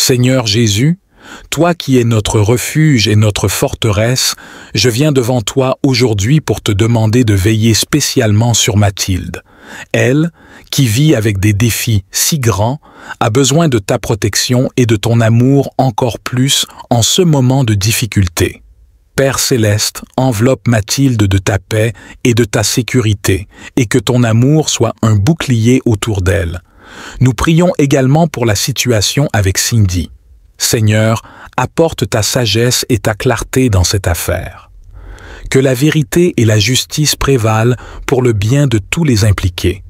Seigneur Jésus, toi qui es notre refuge et notre forteresse, je viens devant toi aujourd'hui pour te demander de veiller spécialement sur Mathilde. Elle, qui vit avec des défis si grands, a besoin de ta protection et de ton amour encore plus en ce moment de difficulté. Père céleste, enveloppe Mathilde de ta paix et de ta sécurité, et que ton amour soit un bouclier autour d'elle. Nous prions également pour la situation avec Cindy. Seigneur, apporte ta sagesse et ta clarté dans cette affaire. Que la vérité et la justice prévalent pour le bien de tous les impliqués.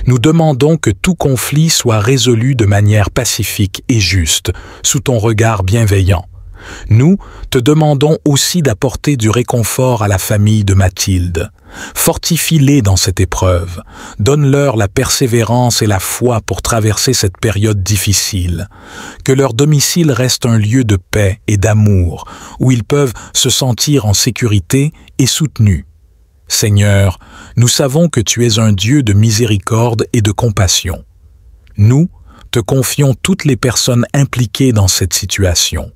Nous demandons que tout conflit soit résolu de manière pacifique et juste, sous ton regard bienveillant. Nous te demandons aussi d'apporter du réconfort à la famille de Mathilde. Fortifie-les dans cette épreuve. Donne-leur la persévérance et la foi pour traverser cette période difficile. Que leur domicile reste un lieu de paix et d'amour, où ils peuvent se sentir en sécurité et soutenus. Seigneur, nous savons que tu es un Dieu de miséricorde et de compassion. Nous te confions toutes les personnes impliquées dans cette situation.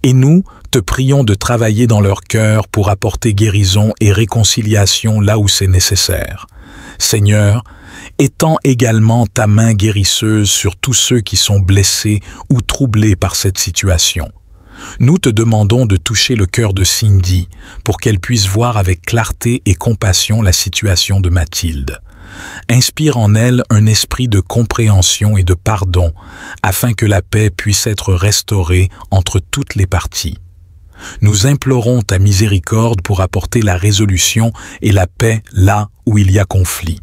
Et nous te prions de travailler dans leur cœur pour apporter guérison et réconciliation là où c'est nécessaire. Seigneur, étends également ta main guérisseuse sur tous ceux qui sont blessés ou troublés par cette situation. Nous te demandons de toucher le cœur de Cindy pour qu'elle puisse voir avec clarté et compassion la situation de Mathilde. Inspire en elle un esprit de compréhension et de pardon, afin que la paix puisse être restaurée entre toutes les parties. Nous implorons ta miséricorde pour apporter la résolution et la paix là où il y a conflit.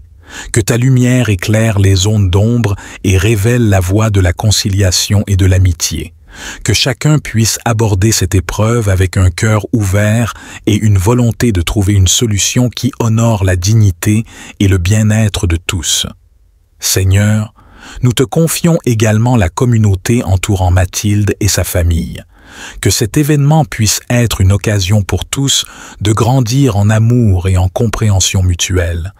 Que ta lumière éclaire les zones d'ombre et révèle la voie de la conciliation et de l'amitié. Que chacun puisse aborder cette épreuve avec un cœur ouvert et une volonté de trouver une solution qui honore la dignité et le bien-être de tous. Seigneur, nous te confions également la communauté entourant Mathilde et sa famille. Que cet événement puisse être une occasion pour tous de grandir en amour et en compréhension mutuelle.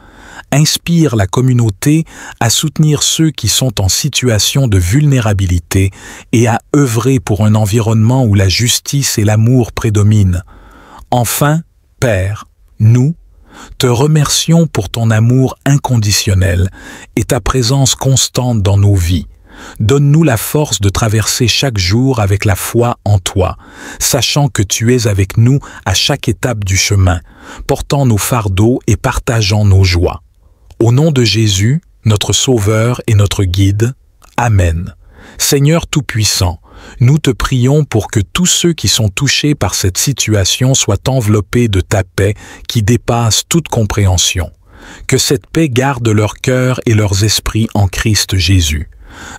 Inspire la communauté à soutenir ceux qui sont en situation de vulnérabilité et à œuvrer pour un environnement où la justice et l'amour prédominent. Enfin, Père, nous te remercions pour ton amour inconditionnel et ta présence constante dans nos vies. Donne-nous la force de traverser chaque jour avec la foi en toi, sachant que tu es avec nous à chaque étape du chemin, portant nos fardeaux et partageant nos joies. Au nom de Jésus, notre Sauveur et notre Guide, Amen. Seigneur Tout-Puissant, nous te prions pour que tous ceux qui sont touchés par cette situation soient enveloppés de ta paix qui dépasse toute compréhension. Que cette paix garde leur cœur et leurs esprits en Christ Jésus.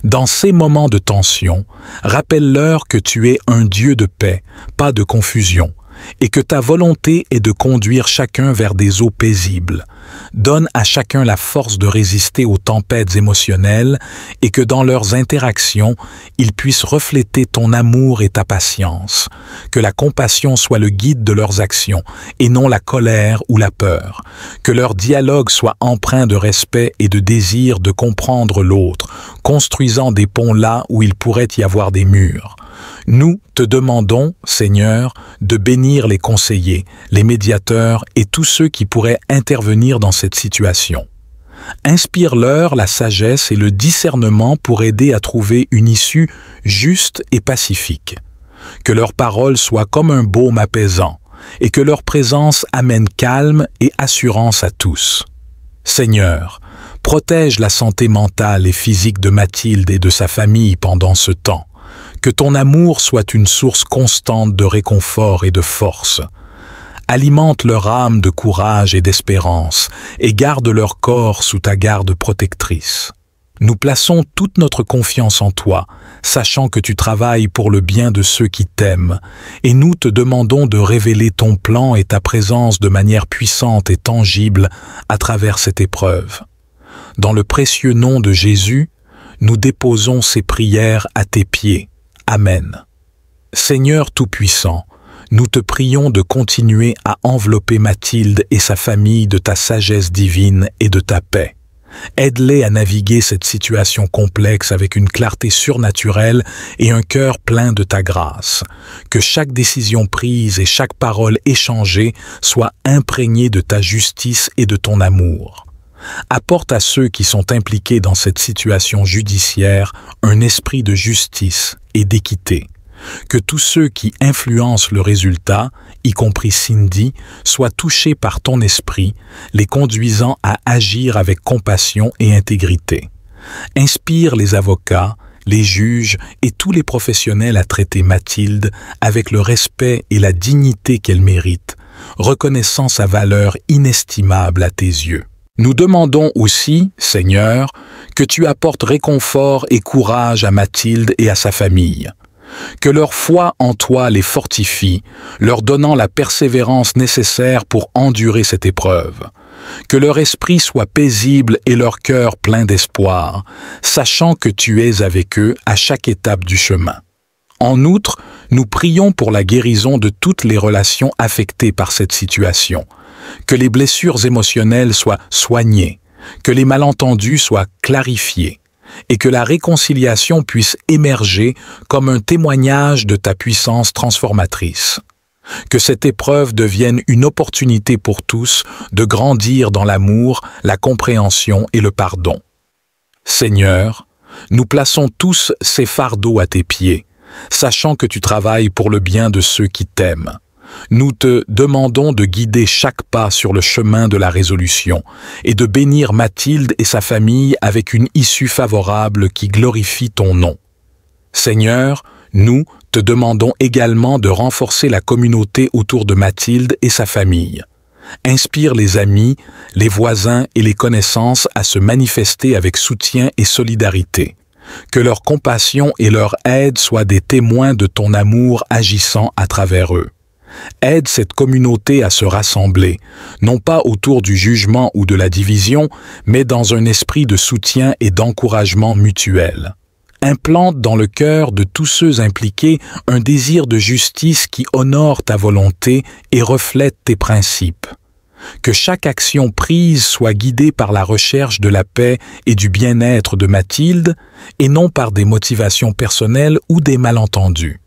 Dans ces moments de tension, rappelle-leur que tu es un Dieu de paix, pas de confusion, et que ta volonté est de conduire chacun vers des eaux paisibles. Donne à chacun la force de résister aux tempêtes émotionnelles et que dans leurs interactions, ils puissent refléter ton amour et ta patience. Que la compassion soit le guide de leurs actions et non la colère ou la peur. Que leur dialogue soit empreint de respect et de désir de comprendre l'autre, construisant des ponts là où il pourrait y avoir des murs. Nous te demandons, Seigneur, de bénir les conseillers, les médiateurs et tous ceux qui pourraient intervenir dans cette situation. Inspire-leur la sagesse et le discernement pour aider à trouver une issue juste et pacifique. Que leurs paroles soient comme un baume apaisant et que leur présence amène calme et assurance à tous. Seigneur, protège la santé mentale et physique de Mathilde et de sa famille pendant ce temps. Que ton amour soit une source constante de réconfort et de force. Alimente leur âme de courage et d'espérance et garde leur corps sous ta garde protectrice. Nous plaçons toute notre confiance en toi, sachant que tu travailles pour le bien de ceux qui t'aiment, et nous te demandons de révéler ton plan et ta présence de manière puissante et tangible à travers cette épreuve. Dans le précieux nom de Jésus, nous déposons ces prières à tes pieds. Amen. Seigneur Tout-Puissant, nous te prions de continuer à envelopper Mathilde et sa famille de ta sagesse divine et de ta paix. Aide-les à naviguer cette situation complexe avec une clarté surnaturelle et un cœur plein de ta grâce. Que chaque décision prise et chaque parole échangée soit imprégnée de ta justice et de ton amour. Apporte à ceux qui sont impliqués dans cette situation judiciaire un esprit de justice et d'équité. Que tous ceux qui influencent le résultat, y compris Cindy, soient touchés par ton esprit, les conduisant à agir avec compassion et intégrité. Inspire les avocats, les juges et tous les professionnels à traiter Mathilde avec le respect et la dignité qu'elle mérite, reconnaissant sa valeur inestimable à tes yeux. Nous demandons aussi, Seigneur, que tu apportes réconfort et courage à Mathilde et à sa famille. Que leur foi en toi les fortifie, leur donnant la persévérance nécessaire pour endurer cette épreuve. Que leur esprit soit paisible et leur cœur plein d'espoir, sachant que tu es avec eux à chaque étape du chemin. En outre, nous prions pour la guérison de toutes les relations affectées par cette situation. Que les blessures émotionnelles soient soignées, que les malentendus soient clarifiés, et que la réconciliation puisse émerger comme un témoignage de ta puissance transformatrice. Que cette épreuve devienne une opportunité pour tous de grandir dans l'amour, la compréhension et le pardon. Seigneur, nous plaçons tous ces fardeaux à tes pieds, sachant que tu travailles pour le bien de ceux qui t'aiment. Nous te demandons de guider chaque pas sur le chemin de la résolution et de bénir Mathilde et sa famille avec une issue favorable qui glorifie ton nom. Seigneur, nous te demandons également de renforcer la communauté autour de Mathilde et sa famille. Inspire les amis, les voisins et les connaissances à se manifester avec soutien et solidarité. Que leur compassion et leur aide soient des témoins de ton amour agissant à travers eux. Aide cette communauté à se rassembler, non pas autour du jugement ou de la division, mais dans un esprit de soutien et d'encouragement mutuel. Implante dans le cœur de tous ceux impliqués un désir de justice qui honore ta volonté et reflète tes principes. Que chaque action prise soit guidée par la recherche de la paix et du bien-être de Mathilde, et non par des motivations personnelles ou des malentendus.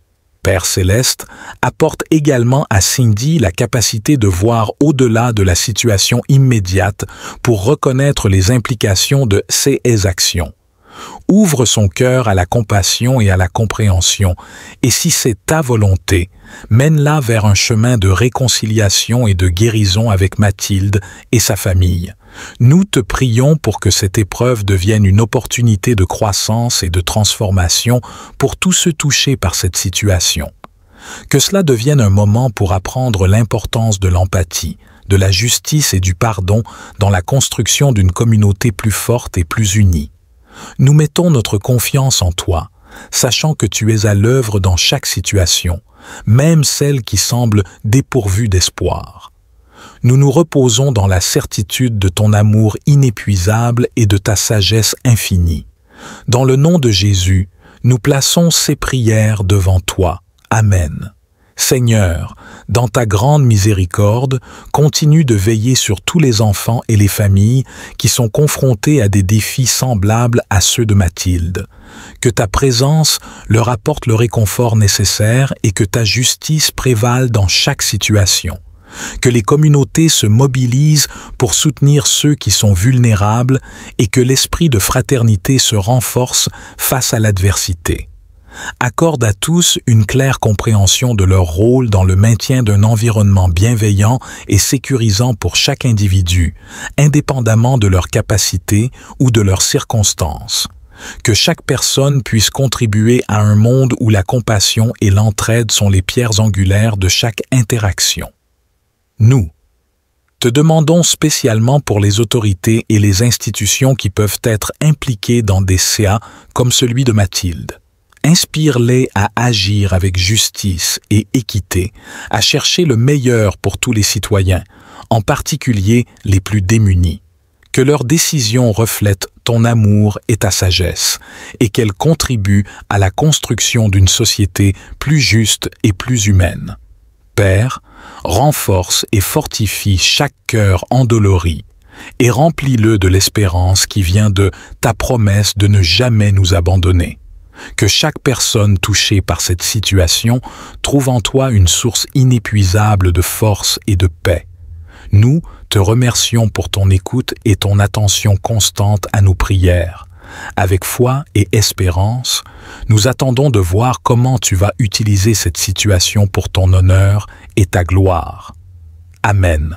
Père Céleste, apporte également à Cindy la capacité de voir au-delà de la situation immédiate pour reconnaître les implications de ses actions. Ouvre son cœur à la compassion et à la compréhension, et si c'est ta volonté, mène-la vers un chemin de réconciliation et de guérison avec Mathilde et sa famille. Nous te prions pour que cette épreuve devienne une opportunité de croissance et de transformation pour tous ceux touchés par cette situation. Que cela devienne un moment pour apprendre l'importance de l'empathie, de la justice et du pardon dans la construction d'une communauté plus forte et plus unie. Nous mettons notre confiance en toi, sachant que tu es à l'œuvre dans chaque situation, même celle qui semble dépourvue d'espoir. Nous nous reposons dans la certitude de ton amour inépuisable et de ta sagesse infinie. Dans le nom de Jésus, nous plaçons ces prières devant toi. Amen. Seigneur, dans ta grande miséricorde, continue de veiller sur tous les enfants et les familles qui sont confrontés à des défis semblables à ceux de Mathilde. Que ta présence leur apporte le réconfort nécessaire et que ta justice prévale dans chaque situation. Que les communautés se mobilisent pour soutenir ceux qui sont vulnérables et que l'esprit de fraternité se renforce face à l'adversité. Accorde à tous une claire compréhension de leur rôle dans le maintien d'un environnement bienveillant et sécurisant pour chaque individu, indépendamment de leurs capacités ou de leurs circonstances. Que chaque personne puisse contribuer à un monde où la compassion et l'entraide sont les pierres angulaires de chaque interaction. Nous te demandons spécialement pour les autorités et les institutions qui peuvent être impliquées dans des CA comme celui de Mathilde. Inspire-les à agir avec justice et équité, à chercher le meilleur pour tous les citoyens, en particulier les plus démunis. Que leurs décisions reflètent ton amour et ta sagesse, et qu'elles contribuent à la construction d'une société plus juste et plus humaine. Père, renforce et fortifie chaque cœur endolori. et remplis-le de l'espérance qui vient de ta promesse de ne jamais nous abandonner. Que chaque personne touchée par cette situation trouve en toi une source inépuisable de force et de paix. Nous te remercions pour ton écoute et ton attention constante à nos prières. Avec foi et espérance, nous attendons de voir comment tu vas utiliser cette situation pour ton honneur et ta gloire. Amen.